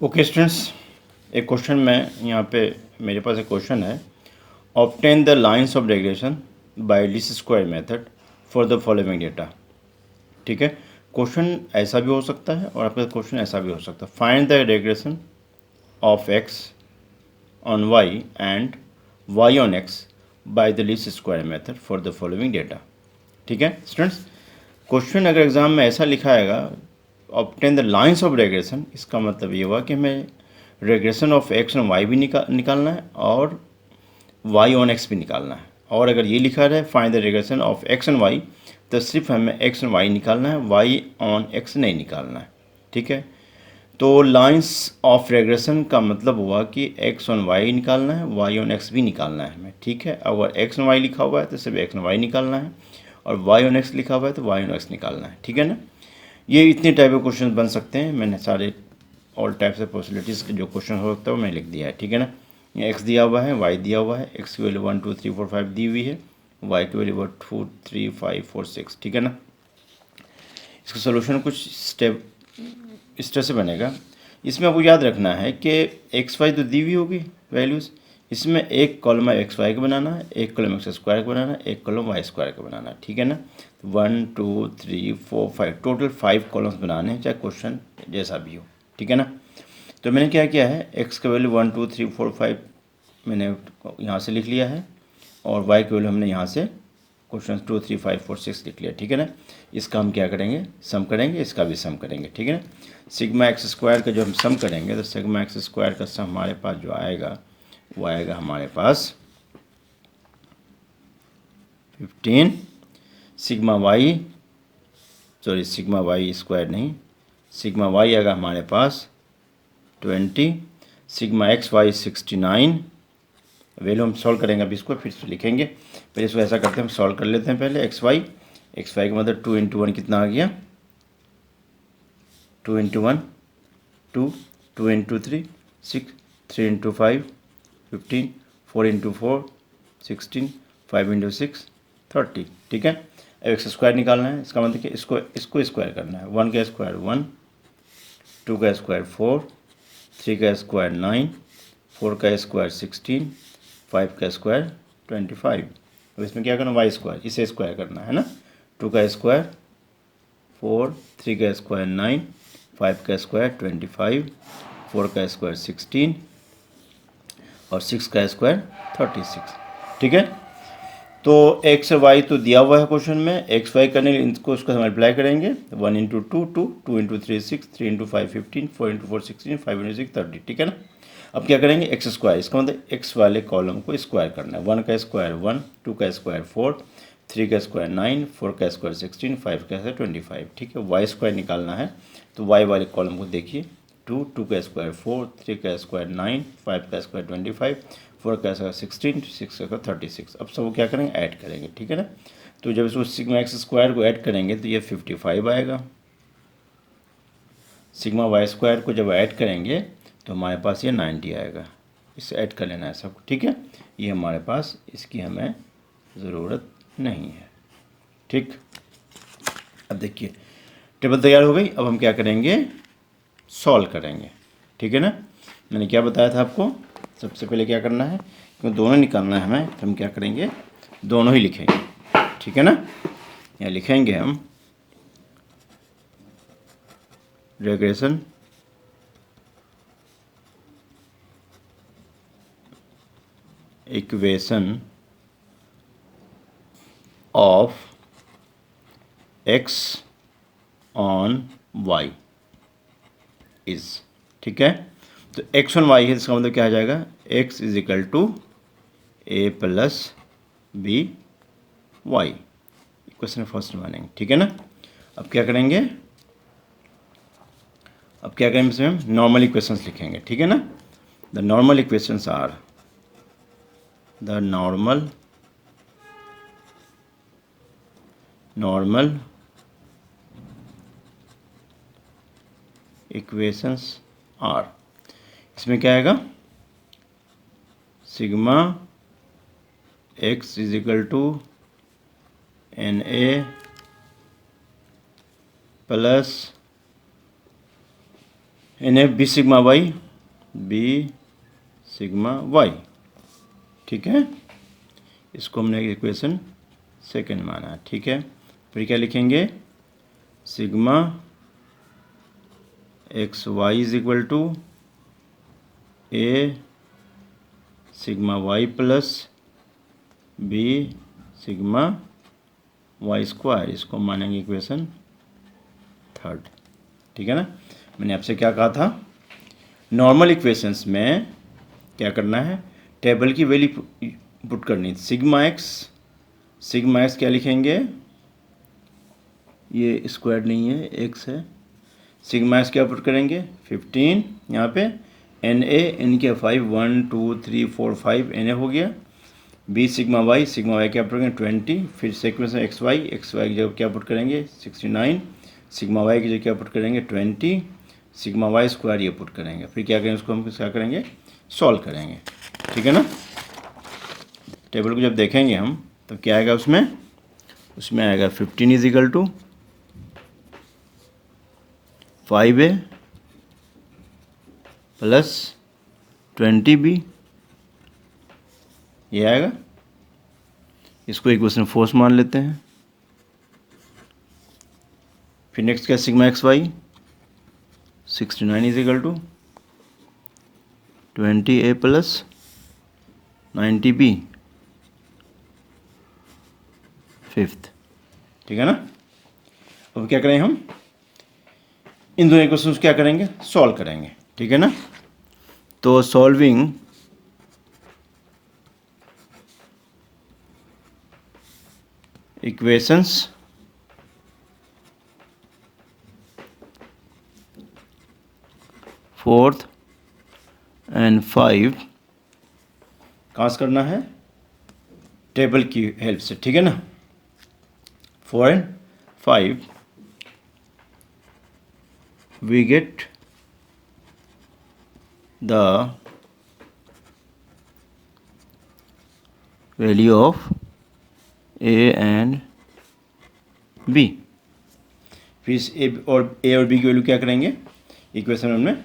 Okay students, एक question में यहाँ पे मेरे पास एक क्वेश्चन है। Obtain the lines of regression bye least square method for the following data. ठीक है, क्वेश्चन ऐसा भी हो सकता है और आपका क्वेश्चन ऐसा भी हो सकता है। Find the regression of x on Y and Y on X by the least square method for the following data. ठीक है स्टूडेंट्स, क्वेश्चन अगर एग्जाम में ऐसा लिखा आएगा obtain the lines of regression, इसका मतलब ये हुआ कि हमें regression of x on Y भी निकालना है और वाई ऑन एक्स भी निकालना है। और अगर ये लिखा रहे find the regression of x on Y, तो सिर्फ हमें एक्स ऑन वाई निकालना है, वाई ऑन एक्स नहीं निकालना है। ठीक है, तो लाइंस ऑफ रेग्रेशन का मतलब हुआ कि एक्स ऑन वाई निकालना है, वाई ऑन एक्स भी निकालना है हमें। ठीक है, अगर एक्स ऑन वाई लिखा हुआ है तो सिर्फ एक्स ऑन वाई निकालना है, और वाई ऑन एक्स लिखा हुआ है तो वाई ऑन एक्स निकालना है। ठीक है ना, ये इतने टाइप के क्वेश्चन बन सकते हैं। मैंने सारे ऑल टाइप्स ऑफ पॉसिबिलिटीज़ के जो क्वेश्चन हो सकता है वो मैंने लिख दिया है। ठीक है ना, ये एक्स दिया हुआ है, वाई दिया हुआ है, एक्स की वैल्यू 1 2 3 4 5 दी हुई है, वाई की वैल्यू 2 3 5 4 6। ठीक है ना, इसका सोल्यूशन कुछ स्टेप इस तरह से बनेगा। इसमें आपको याद रखना है कि एक्स वाई तो दी हुई होगी वैल्यूज़, इसमें एक कॉलम एक्स वाई का बनाना है, एक कॉलम एक्स स्क्वायर का बनाना है, एक कॉलम वाई स्क्वायर का बनाना है। ठीक है ना, 1 2 3 4 5 टोटल 5 कॉलम्स बनाने हैं, चाहे क्वेश्चन जैसा भी हो। ठीक है ना, तो मैंने क्या किया है, एक्स का वैल्यू 1 2 3 4 5 मैंने यहाँ से लिख लिया है, और वाई की वैल्यू हमने यहाँ से क्वेश्चन 2 3 5 4 6 लिख लिया। ठीक है ना, इसका हम क्या करेंगे, सम करेंगे, इसका भी सम करेंगे। ठीक है ना, सिग्मा एक्स स्क्वायर का जो हम सम करेंगे तो सिग्मा एक्स स्क्वायर का सम हमारे पास जो आएगा वो आएगा हमारे पास 15 sigma Y, sorry sigma Y square नहीं, सिग्मा वाई आएगा हमारे पास 20, सिग्मा एक्स वाई 69। वैल्यू हम सॉल्व करेंगे, अभी इसको फिर से लिखेंगे। पहले इसको ऐसा करते हैं, हम सॉल्व कर लेते हैं पहले एक्स वाई का मतलब 2 × 1 कितना आ गया, 2 × 1 2, 2 × 3 6, 3 × 5 15, 4 × 4 16, 5 × 6 30। ठीक है, अब एक्स स्क्वायर निकालना है, इसका मतलब कि इसको स्क्वायर करना है। 1 का स्क्वायर 1, 2 का स्क्वायर 4, 3 का स्क्वायर 9, 4 का स्क्वायर 16, 5 का स्क्वायर 25। अब इसमें क्या करना, वाई स्क्वायर, इसे स्क्वायर करना है ना। 2 का स्क्वायर 4, 3 का स्क्वायर 9, 5 का स्क्वायर 25, 4 का स्क्वायर 16 और 6 का स्क्वायर 36। ठीक है, तो एक्स वाई तो दिया हुआ है क्वेश्चन में, एक्स वाई करने इनको उसको मल्टीप्लाई करेंगे। 1 × 2 2, 2 × 3 6, 3 × 5 15, 4 × 4 16, 5 × 6 30। ठीक है ना, अब क्या करेंगे, एक्स स्क्वायर, इसका मतलब एक्स वाले कॉलम को स्क्वायर करना है। 1 का स्क्वायर 1, 2 का स्क्वायर 4, 3 का स्क्वायर 9, 4 का स्क्वायर 16, 5 का स्क्वायर 25। ठीक है, वाई स्क्वायर निकालना है, तो वाई वाले कॉलम को देखिए, 2, 2 का स्क्वायर 4, 3 का स्क्वायर 9, 5 का स्क्वायर 25, 4 का स्क्वायर 16, 6 का स्क्वायर 36। अब सब क्या करेंगे, ऐड करेंगे। ठीक है ना, तो जब इसको सिग्मा एक्स स्क्वायर को ऐड करेंगे तो ये 55 आएगा, सिग्मा वाई स्क्वायर को जब ऐड करेंगे तो हमारे पास ये 90 आएगा। इसे ऐड कर लेना है सबको। ठीक है, ये हमारे पास, इसकी हमें ज़रूरत नहीं है। ठीक, अब देखिए टेबल तैयार हो गई। अब हम क्या करेंगे, सॉल्व करेंगे। ठीक है ना, मैंने क्या बताया था आपको, सबसे पहले क्या करना है, क्योंकि दोनों निकालना है हमें, तो हम क्या करेंगे, दोनों ही लिखेंगे। ठीक है ना, यहाँ लिखेंगे हम regression equation of x on Y is. ठीक है, तो एक्स ऑन वाई है, इसका मतलब क्या आ जाएगा, x is equal to a plus b y, equation first मानेंगे। ठीक है ना, अब क्या करेंगे, इसमें हम नॉर्मल इक्वेशंस लिखेंगे। ठीक है ना, the normal equations are, the normal equations are, इसमें क्या आएगा, sigma x is equal to n a plus n f b sigma y, b sigma y, ठीक है। इसको हमने इक्वेशन सेकंड माना, ठीक है। फिर क्या लिखेंगे, sigma x y is equal to a sigma y plus b sigma Y square, इसको मानेंगे इक्वेशन थर्ड, ठीक है ना। मैंने आपसे क्या कहा था, नॉर्मल इक्वेशंस में क्या करना है, टेबल की वैल्यू पुट करनी। सिग्मा एक्स क्या लिखेंगे, ये स्क्वायर नहीं है, एक्स है। सिग्मा एक्स क्या पुट करेंगे, 15 यहाँ पे, एन ए के 5 1 2 3 4 5 एन ए हो गया। बी सिग्मा वाई क्या पुट करेंगे 20, फिर सीक्वेंस में एक्स वाई की जगह क्या पुट करेंगे 69, सिग्मा वाई की जगह क्या पुट करेंगे 20, सिग्मा वाई स्क्वायर ये पुट करेंगे। फिर क्या करेंगे, उसको हम क्या करेंगे, सॉल्व करेंगे, ठीक है ना। टेबल को जब देखेंगे हम तो क्या आएगा, उसमें आएगा 15 is equal to 5a plus 20b, ये आएगा। इसको इक्वेशन फोर्स मान लेते हैं। फिर नेक्स्ट क्या, sigma x Y 69 is equal to 20a plus 90b, fifth, ठीक है ना। अब क्या करें हम, इन दोनों इक्वेशंस क्या करेंगे, सॉल्व करेंगे, ठीक है ना। तो सॉल्विंग इक्वेशंस फोर्थ एंड 5 कहाँ से करना है, टेबल की हेल्प से, ठीक है ना। 4 and 5 we get the value of a and b। फिर इस ए और बी की वैल्यू क्या करेंगे, इक्वेशन में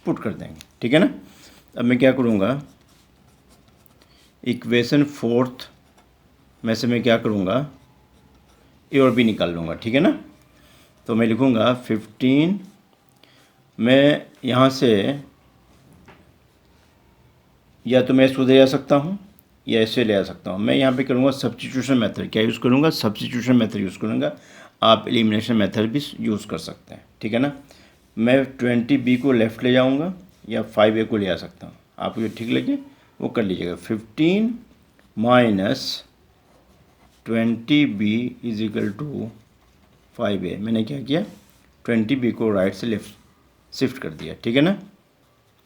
पुट कर देंगे, ठीक है ना। अब मैं क्या करूँगा, इक्वेशन फोर्थ में से मैं क्या करूँगा, ए और बी निकाल लूँगा, ठीक है ना। तो मैं लिखूँगा 15, मैं यहाँ से या तो मैं इसको ले जा सकता हूँ या ऐसे ले आ सकता हूँ। मैं यहाँ पे करूँगा सब्स्टिट्यूशन मेथड, क्या यूज़ करूँगा, सब्स्टिट्यूशन मेथड यूज़ करूँगा। आप एलिमिनेशन मेथड भी यूज़ कर सकते हैं, ठीक है ना। मैं 20b को लेफ़्ट ले जाऊँगा या 5a को ले आ सकता हूँ, आपको जो ठीक लगे वो कर लीजिएगा। 15 minus 20b is equal to 5a। मैंने क्या किया, 20b को राइट से लेफ्ट शिफ्ट कर दिया, ठीक है ना,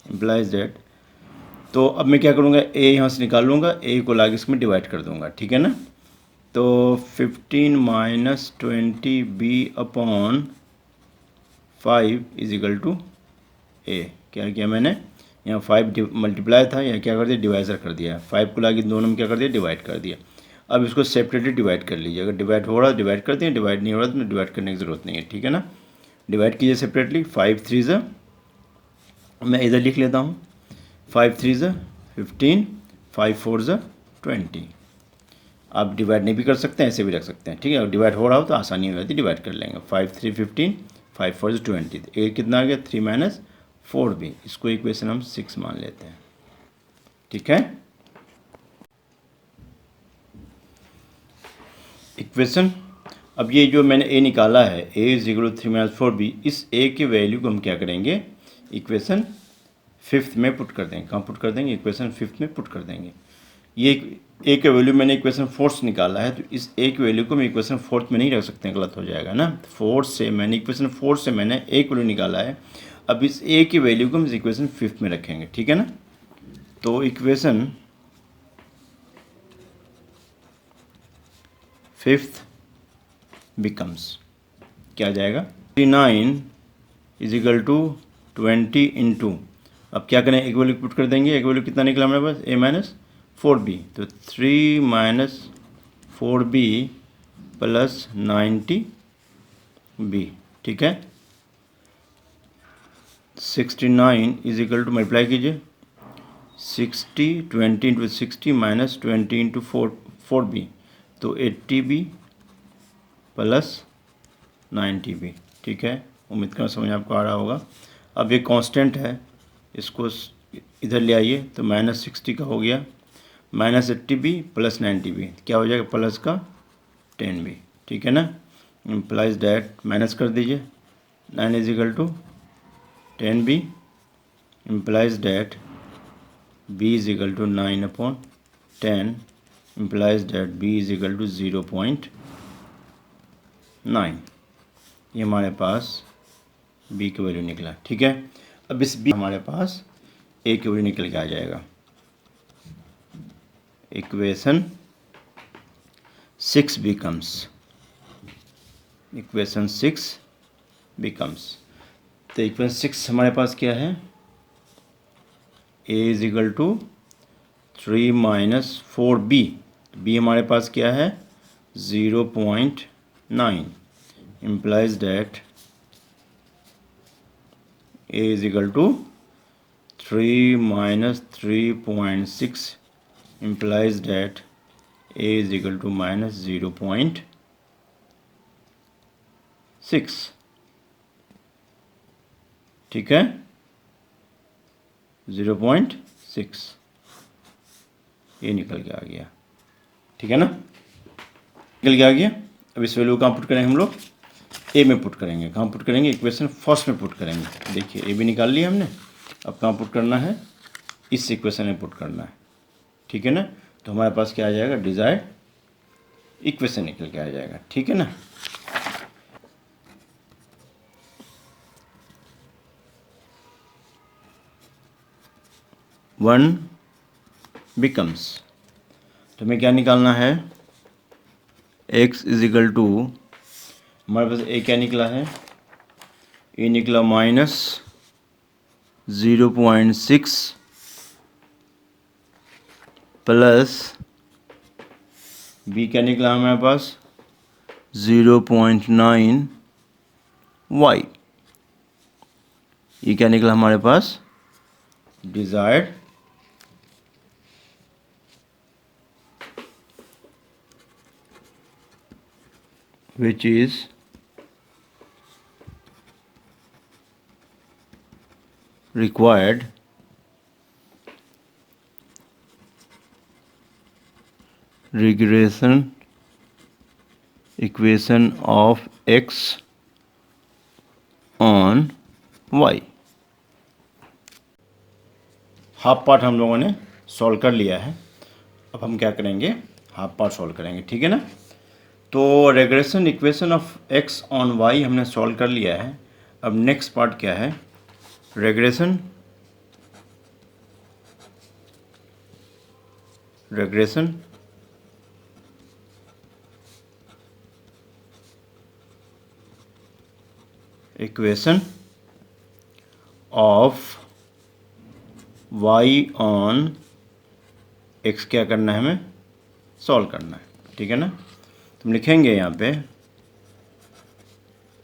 इम्प्लाइज दैट। तो अब मैं क्या करूँगा, a यहाँ से निकाल लूँगा, a को लाके इसमें डिवाइड कर दूँगा, ठीक है ना। तो 15 minus 20b upon 5 is equal to a। क्या किया मैंने, यहाँ 5 मल्टीप्लाई था, यहाँ क्या कर दिया, डिवाइजर कर दिया। 5 को लाके दोनों में क्या कर दिया, डिवाइड कर दिया। अब इसको सेपरेटली डिवाइड कर लीजिए, अगर डिवाइड हो रहा है डिवाइड कर दिए, डिवाइड नहीं हो रहा तो डिवाइड करने की ज़रूरत नहीं है, ठीक है ना। डिवाइड कीजिए सेपरेटली, 5 3 ज़ा, मैं इधर लिख लेता हूँ, 5 3 ज़ा 15, 5 4 ज़ा 20। आप डिवाइड नहीं भी कर सकते हैं, ऐसे भी रख सकते हैं, ठीक है। अगर डिवाइड हो रहा हो तो आसानी हो जाती है, डिवाइड कर लेंगे। 5 3 15, 5 4 20, ए कितना आ गया 3 माइनस 4b, इसको इक्वेशन हम 6 मान लेते हैं, ठीक है। इक्वेशन, अब ये जो मैंने ए निकाला है, a is equal to 3 minus 4b, इस ए की वैल्यू को हम क्या करेंगे, इक्वेशन फिफ्थ में पुट कर देंगे। कहाँ पुट कर देंगे, इक्वेशन फिफ्थ में पुट कर देंगे। ये ए का वैल्यू मैंने इक्वेशन फोर्थ निकाला है, तो इस ए की वैल्यू को मैं इक्वेशन फोर्थ में नहीं रख सकते हैं, गलत हो जाएगा ना। फोर्थ से मैंने इक्वेशन फोर्थ से मैंने ए की वैल्यू निकाला है, अब इस ए की वैल्यू को हम इक्वेशन फिफ्थ में रखेंगे, ठीक है ना। तो इक्वेशन फिफ्थ बिकम्स क्या आ जाएगा, 39 इज इक्वल टू 20 इंटू, अब क्या करें, एक वैल्यू पुट कर देंगे। एक वैल्यू कितना निकला हमारे पास, a माइनस 4b, तो 3 माइनस 4b प्लस 90b, ठीक है। 69 इज इक्वल टू, मल्टीप्लाई कीजिए, 60 20 इंटू 60 माइनस 20 इंटू 4b, तो 80b प्लस 90b। ठीक है, उम्मीद करना समझ आपको आ रहा होगा। अब ये कांस्टेंट है, इसको इधर ले आइए, तो माइनस 60 का हो गया, माइनस 80b प्लस 90b, क्या हो जाएगा, प्लस का 10b। ठीक है ना, इम्प्लाइज डैट, माइनस कर दीजिए, 9 is equal to 10b, implies that b is equal to 9/10, implies that b is equal to 0.9। ये हमारे पास b की वैल्यू निकला। ठीक है, अब इस b हमारे पास a की वैल्यू निकल के आ जाएगा। इक्वेशन 6 becomes, इक्वेशन 6 becomes, तो इक्वेशन 6 हमारे पास क्या है, a is equal to 3 minus 4b, b हमारे पास क्या है 0.9, implies that a is equal to 3 minus 3.6, implies that a is equal to minus 0.6। ठीक है, 0.6 ये निकल के आ गया। ठीक है ना, निकल के आ गया। अब इस वैल्यू कहाँ पुट करेंगे हम लोग, ए में पुट करेंगे। कहाँ पुट करेंगे, इक्वेशन फर्स्ट में पुट करेंगे। देखिए ए भी निकाल लिया हमने, अब कहाँ पुट करना है, इस इक्वेशन में पुट करना है। ठीक है ना, तो हमारे पास क्या आ जाएगा, डिजायर्ड इक्वेशन निकल के आ जाएगा। ठीक है ना, वन बिकम्स, तो हमें क्या निकालना है, x इज इक्वल टू, हमारे पास a क्या निकला है, a निकला माइनस 0.6 प्लस b क्या निकला हमारे पास 0.9 y, ये क्या निकला हमारे पास, desired which is required regression equation of x on y। Half part हम लोगों ने सॉल्व कर लिया है, अब हम क्या करेंगे, हाफ पार्ट सॉल्व करेंगे। ठीक है ना, तो regression equation of x on y हमने सॉल्व कर लिया है। अब नेक्स्ट पार्ट क्या है, regression equation of y on x क्या करना है, हमें सॉल्व करना है। ठीक है ना, तो हम लिखेंगे यहाँ पे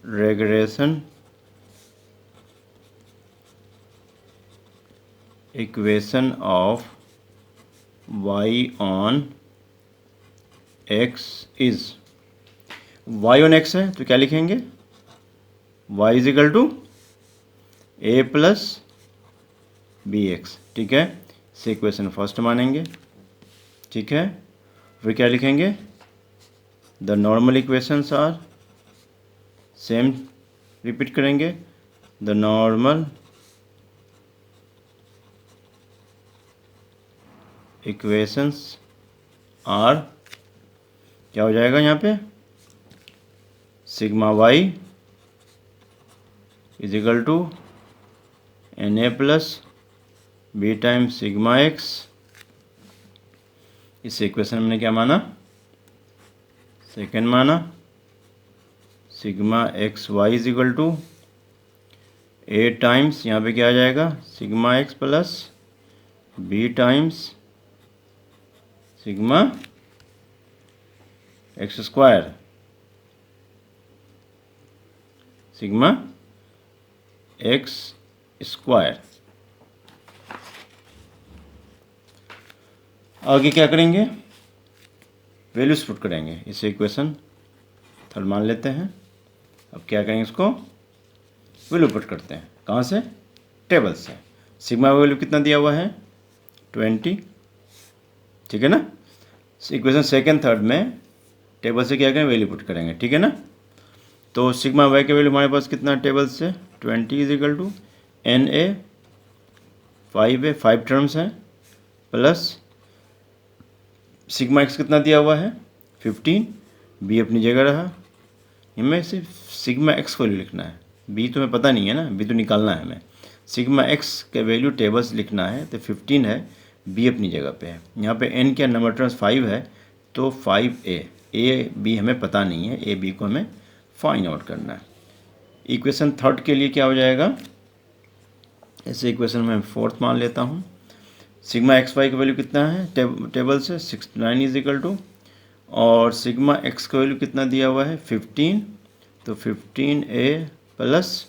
regression equation of y on x is, y on x है तो क्या लिखेंगे, y is equal to a plus b x. ठीक है, इसे इक्वेशन फर्स्ट मानेंगे। ठीक है, फिर क्या लिखेंगे, the normal equations are, same repeat करेंगे, द नॉर्मल इक्वेशंस आर, क्या हो जाएगा यहाँ पे, sigma y is equal to n a plus b time sigma x. इस इक्वेशन में क्या माना, सेकेंड माना, sigma x y is equal to a times, यहाँ पे क्या आ जाएगा, sigma x plus b times sigma x square, sigma x square. आगे क्या करेंगे, वैल्यूज पुट करेंगे। इसे इक्वेशन थर्ड मान लेते हैं। अब क्या करेंगे, इसको वैल्यू पुट करते हैं। कहाँ से, टेबल से। सिग्मा वैल्यू कितना दिया हुआ है, 20, ठीक है ना। इक्वेशन सेकेंड थर्ड में टेबल से क्या करेंगे, वैल्यू पुट करेंगे, ठीक है ना। तो सिग्मा वाई का वैल्यू हमारे पास कितना है टेबल से, 20 is equal to n a 5 5 terms हैं, प्लस सिग्मा एक्स कितना दिया हुआ है 15, बी अपनी जगह रहा। हमें सिर्फ सिग्मा एक्स को वैल्यू लिखना है, बी तो हमें पता नहीं है ना, बी तो निकालना है हमें। सिग्मा एक्स के वैल्यू टेबल से लिखना है, तो 15 है, बी अपनी जगह पे है। यहाँ पे एन क्या नंबर टर्म्स 5 है, तो 5a, ए बी हमें पता नहीं है, ए बी को हमें फाइंड आउट करना है। इक्वेशन थर्ड के लिए क्या हो जाएगा, ऐसे इक्वेशन में फोर्थ मान लेता हूँ। सिग्मा एक्स वाई का वैल्यू कितना है टेबल से 69 इज इक्वल टू, और सिग्मा एक्स का वैल्यू कितना दिया हुआ है 15, तो 15a प्लस,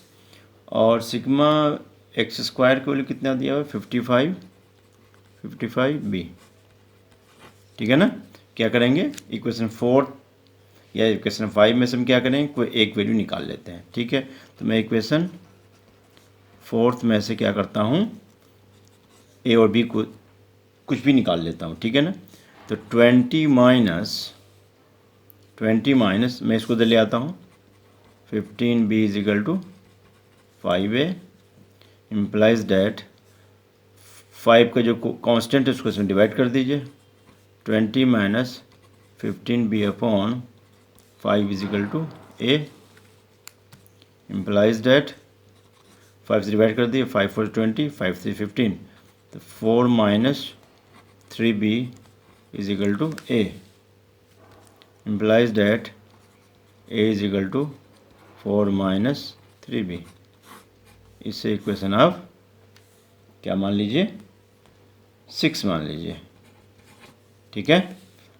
और सिग्मा एक्स स्क्वायर का वैल्यू कितना दिया हुआ है 55b, ठीक है ना। क्या करेंगे, इक्वेशन फोर्थ या इक्वेशन 5 में से हम क्या करेंगे, कोई एक वैल्यू निकाल लेते हैं, ठीक है। तो मैं इक्वेशन फोर्थ में से क्या करता हूँ, ए और बी को कुछ भी निकाल लेता हूँ, ठीक है ना। तो 20 माइनस मैं इसको इधर ले आता हूँ, 15b is equal to 5a, implies that 5 का जो कांस्टेंट है उसको इसमें डिवाइड कर दीजिए, 20 minus 15b upon 5 is equal to a, implies that 5 से डिवाइड कर दिए, 5 4 20, 5 3 15, तो 4 minus 3b is equal to a, implies that a is equal to 4 minus 3b। इससे इक्वेशन आप क्या मान लीजिए, 6 मान लीजिए, ठीक है।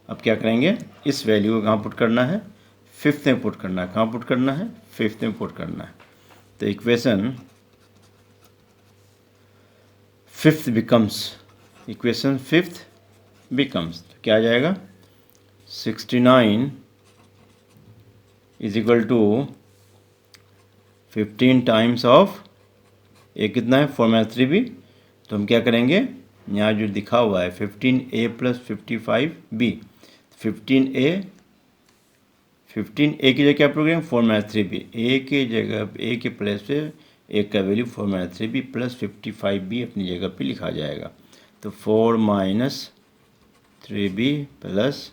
अब क्या करेंगे, इस वैल्यू को कहाँ पुट करना है, फिफ्थ में पुट करना है। कहाँ पुट करना है, फिफ्थ में पुट करना है। तो इक्वेशन फिफ्थ बिकम्स तो क्या आ जाएगा, 69 is equal to 15 times of a कितना है 4 माइनस 3b। तो हम क्या करेंगे, यहाँ जो दिखा हुआ है 15a प्लस 55b, 15a की जगह क्या प्रोग्राम 4 माइनस 3b, ए के जगह ए के प्लेस पे ए का value 4 minus 3b plus 55b अपनी जगह पे लिखा जाएगा। तो 4 माइनस 3b प्लस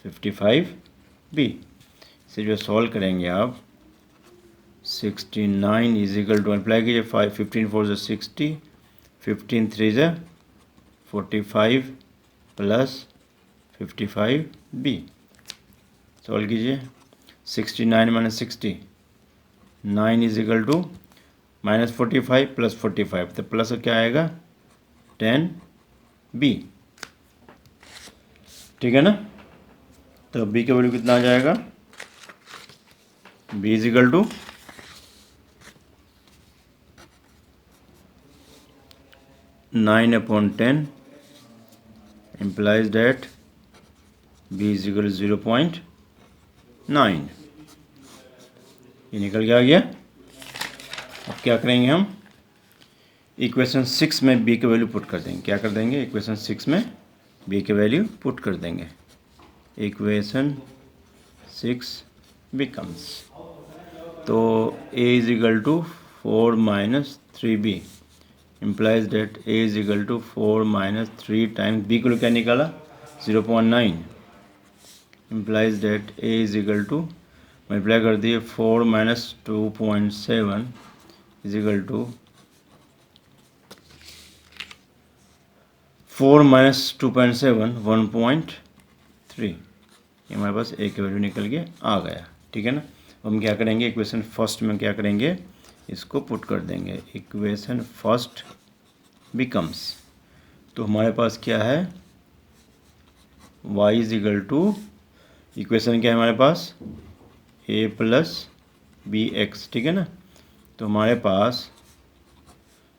55b, इसे जो सॉल्व करेंगे आप, 69 इज इक्वल टू अप्लाई कीजिए, 15 4 से 60, 15 3 से 45 प्लस 55b, सॉल्व कीजिए। 69 minus 60, 9 is equal to minus 45 plus 45, तो प्लस क्या आएगा 10b, ठीक है ना। तो b का वैल्यू कितना आ जाएगा, b is equal to 9/10 implies that b is equal to 0.9। ये निकल के आ गया। अब क्या करेंगे हम, इक्वेशन 6 में b के वैल्यू पुट कर देंगे। क्या कर देंगे, इक्वेशन 6 में b के वैल्यू पुट कर देंगे। इक्वेशन 6 बिकम्स, तो a is equal to 4 minus 3b implies that a is equal to 4 minus 3 times b को क्या निकाला 0.9, implies that a is equal to multiply कर दिए 4 minus 2.7 is equal to 4 minus 2.7 1.3। ये हमारे पास a की वैल्यू निकल के आ गया, ठीक है ना। हम क्या करेंगे, इक्वेशन फर्स्ट में क्या करेंगे, इसको पुट कर देंगे। इक्वेशन फर्स्ट बिकम्स, तो हमारे पास क्या है, y is equal to, equation क्या है हमारे पास a प्लस बी एक्स, ठीक है ना। तो हमारे पास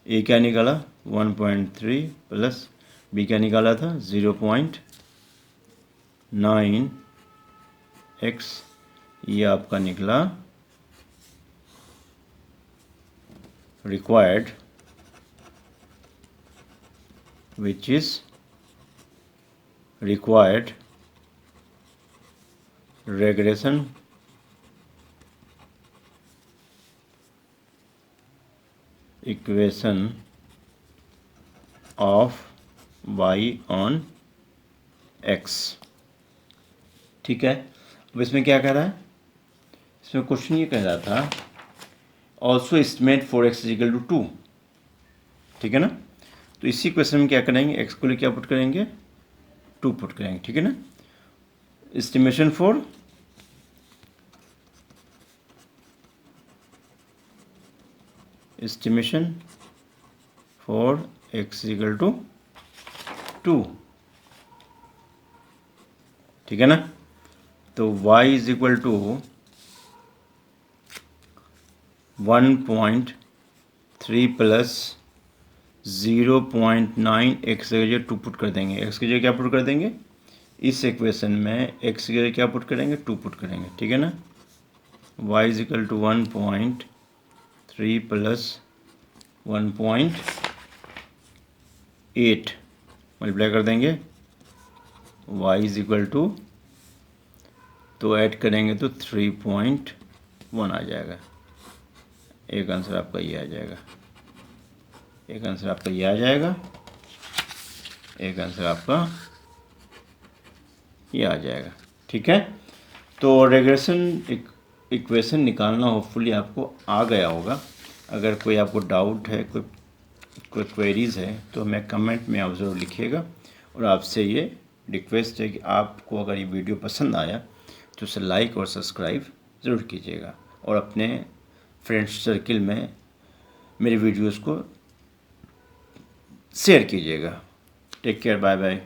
ए क्या निकाला 1.3 प्लस बी क्या निकाला था 0.9x, ये आपका निकला required, which is required regression equation of y on x। ठीक है, अब इसमें क्या कह रहा है, इसमें क्वेश्चन ये कह रहा था also estimate for x is equal to 2। ठीक है ना, तो इसी क्वेश्चन में क्या करेंगे, x को लिए क्या पुट करेंगे 2 पुट करेंगे। ठीक है ना, estimation for x is equal to 2। ठीक है ना, तो y is equal to 1.3 plus 0.9 x की जगह 2 पुट कर देंगे। x की जगह क्या पुट कर देंगे, इस इक्वेशन में x की जगह क्या पुट करेंगे 2 पुट करेंगे। ठीक है ना, y is equal to 1.3 plus 1.8 multiply कर देंगे, y इज इक्वल टू, तो ऐड करेंगे तो 3.1 आ जाएगा। एक आंसर आपका ये आ जाएगा, एक आंसर आपका ये आ जाएगा, एक आंसर आपका ये आ जाएगा। ठीक है, तो रेग्रेशन इक्वेशन निकालना होपफुली आपको आ गया होगा। अगर कोई आपको डाउट है, कोई क्वेरीज़ है, तो हमें कमेंट में आप ज़रूर लिखिएगा। और आपसे ये रिक्वेस्ट है कि आपको अगर ये वीडियो पसंद आया तो उसे लाइक और सब्सक्राइब ज़रूर कीजिएगा, और अपने फ्रेंड्स सर्किल में मेरे वीडियोस को शेयर कीजिएगा। Take care, bye bye.